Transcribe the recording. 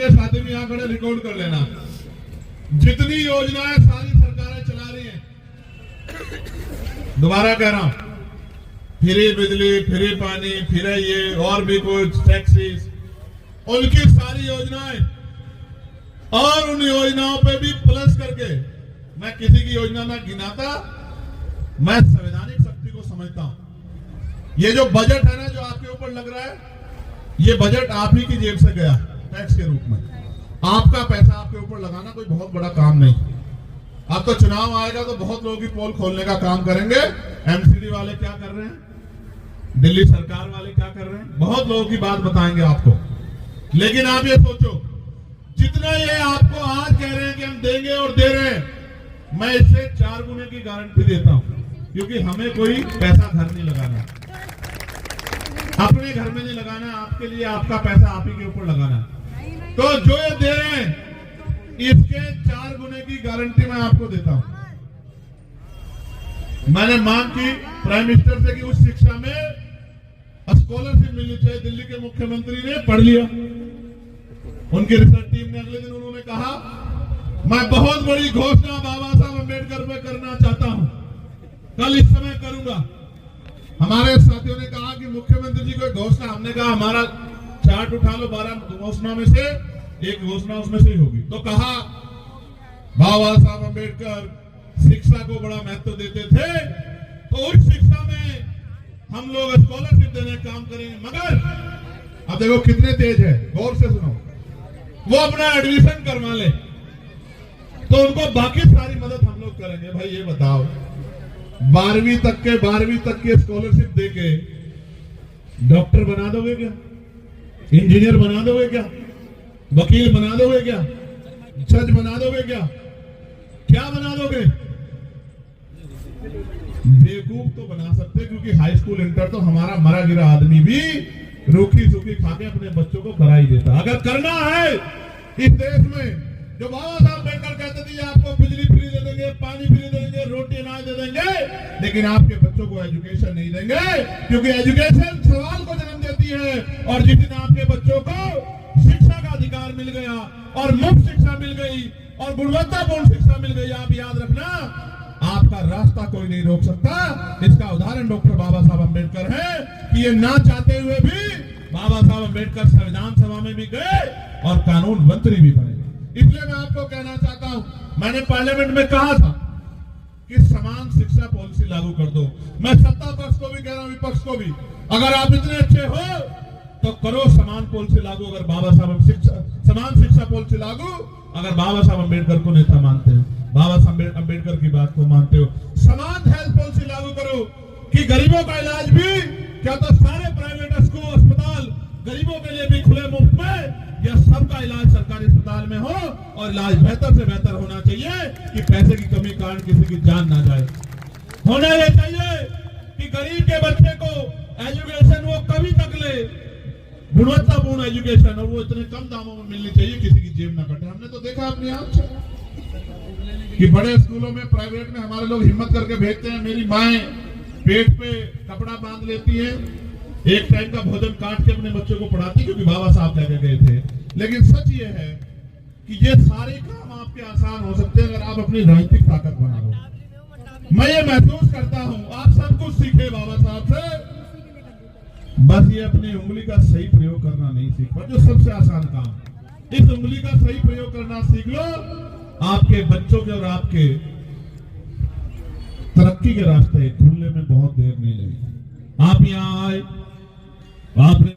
मेरे साथी भी यहाँ खड़े रिकॉर्ड कर लेना। जितनी योजनाएं सारी सरकारें चला रही हैं, दोबारा कह रहा हूं, फ्री बिजली, फ्री पानी, फ्री ये और भी कुछ टैक्सीज, उनकी सारी योजनाएं, और उन योजनाओं पे भी प्लस करके मैं किसी की योजना ना गिनाता, मैं संवैधानिक शक्ति को समझता हूं। ये जो बजट है ना जो आपके ऊपर लग रहा है, ये बजट आप ही की जेब से गया टैक्स के रूप में। आपका पैसा आपके ऊपर लगाना कोई बहुत बड़ा काम नहीं। अब तो चुनाव आएगा तो बहुत लोग ही पोल खोलने का काम करेंगे। एमसीडी वाले क्या कर रहे हैं, दिल्ली सरकार वाले क्या कर रहे हैं, बहुत लोगों की बात बताएंगे आपको। लेकिन आप ये सोचो, जितना ये आपको आज कह रहे हैं कि हम देंगे और दे रहे हैं, मैं इससे 4 गुने की गारंटी देता हूं, क्योंकि हमें कोई पैसा घर नहीं लगाना, अपने घर में नहीं लगाना, आपके लिए आपका पैसा आप ही के ऊपर लगाना। तो जो ये दे रहे हैं इसके 4 गुने की गारंटी मैं आपको देता हूं। मैंने मांग की प्राइम मिनिस्टर से कि उस शिक्षा में स्कॉलरशिप मिलनी चाहिए। दिल्ली के मुख्यमंत्री ने पढ़ लिया, उनकी रिसर्च टीम ने अगले दिन उन्होंने कहा मैं बहुत बड़ी घोषणा बाबा साहब अम्बेडकर पे करना चाहता हूं, कल इस समय करूंगा। हमारे साथियों ने कहा कि मुख्यमंत्री जी को घोषणा, हमने कहा हमारा चार्ट उठा लो, 12 घोषणा में से एक घोषणा उसमें से ही होगी। तो कहा बाबा साहब अम्बेडकर शिक्षा को बड़ा महत्व देते थे, तो उस शिक्षा में हम लोग स्कॉलरशिप देने का काम करेंगे। मगर अब देखो कितने तेज है, गौर से सुनो, वो अपना एडमिशन करवा ले तो उनको बाकी सारी मदद हम लोग करेंगे। भाई ये बताओ, 12वीं तक की स्कॉलरशिप देके डॉक्टर बना दोगे क्या, इंजीनियर बना दोगे क्या, वकील बना दोगे क्या, जज बना दोगे क्या, क्या बना दोगे? बेवकूफ तो बना सकते, क्योंकि हाई स्कूल इंटर तो हमारा मरा गिरा आदमी भी रूखी सूखी खा के अपने बच्चों को करा ही देता। अगर करना है इस देश में, जो बाबा साहब अम्बेडकर कहते थे आपको बिजली फ्री दे देंगे, पानी फ्री दे देंगे, रोटी अनाज दे देंगे, लेकिन आपके बच्चों को एजुकेशन नहीं देंगे, क्योंकि एजुकेशन सवाल को जन्म देती है। और जिस दिन आपके बच्चों को शिक्षा का अधिकार मिल गया और मुफ्त शिक्षा मिल गई और गुणवत्तापूर्ण शिक्षा मिल गई, आप याद रखना आपका रास्ता कोई नहीं रोक सकता। इसका उदाहरण डॉक्टर बाबा साहब अम्बेडकर है कि ये ना चाहते हुए भी बाबा साहब अम्बेडकर संविधान सभा में भी गए और कानून मंत्री भी बने। इसलिए मैं आपको कहना चाहता हूं, मैंने पार्लियामेंट में कहा था कि समान शिक्षा पॉलिसी लागू कर दो। मैं सत्ता पक्ष को भी कह रहा हूं, विपक्ष को भी, अगर आप इतने अच्छे हो तो करो समान पॉलिसी लागू। अगर बाबा साहब समान शिक्षा पॉलिसी लागू, अगर बाबा साहब अम्बेडकर को नेता मानते हो, बाबा साहब अम्बेडकर की बात को मानते हो, समान हेल्थ पॉलिसी लागू करो कि गरीबों का इलाज भी, क्या तो सारे प्राइवेट अस्पताल गरीबों के लिए भी खुले मुफ्त में, या सबका इलाज सरकारी अस्पताल में हो और इलाज बेहतर से बेहतर होना चाहिए कि पैसे की कमी कारण किसी की जान ना जाए। होना यह चाहिए कि गरीब के बच्चे को एजुकेशन वो कभी तक ले, गुणवत्तापूर्ण एजुकेशन, और वो इतने कम दामों में मिलनी चाहिए किसी की जेब ना कटे। हमने तो देखा अपनी आंख से कि बड़े स्कूलों में, प्राइवेट में हमारे लोग हिम्मत करके भेजते हैं। मेरी माएं पेट पे कपड़ा बांध लेती है, एक टाइम का भोजन काट के अपने बच्चों को पढ़ाती, क्योंकि बाबा साहब कह के गए थे। लेकिन सच ये है कि ये सारे काम आपके आसान हो सकते हैं अगर आप अपनी राजनीतिक ताकत बना लो। मैं ये महसूस करता हूं, आप सब कुछ सीखे बाबा साहब से, बस ये अपनी उंगली का सही प्रयोग करना नहीं सीख पाए, जो सबसे आसान काम। इस उंगली का सही प्रयोग करना सीख लो, आपके बच्चों के और आपके तरक्की के रास्ते खुलने में बहुत देर नहीं लगी। आप यहाँ आए, आपने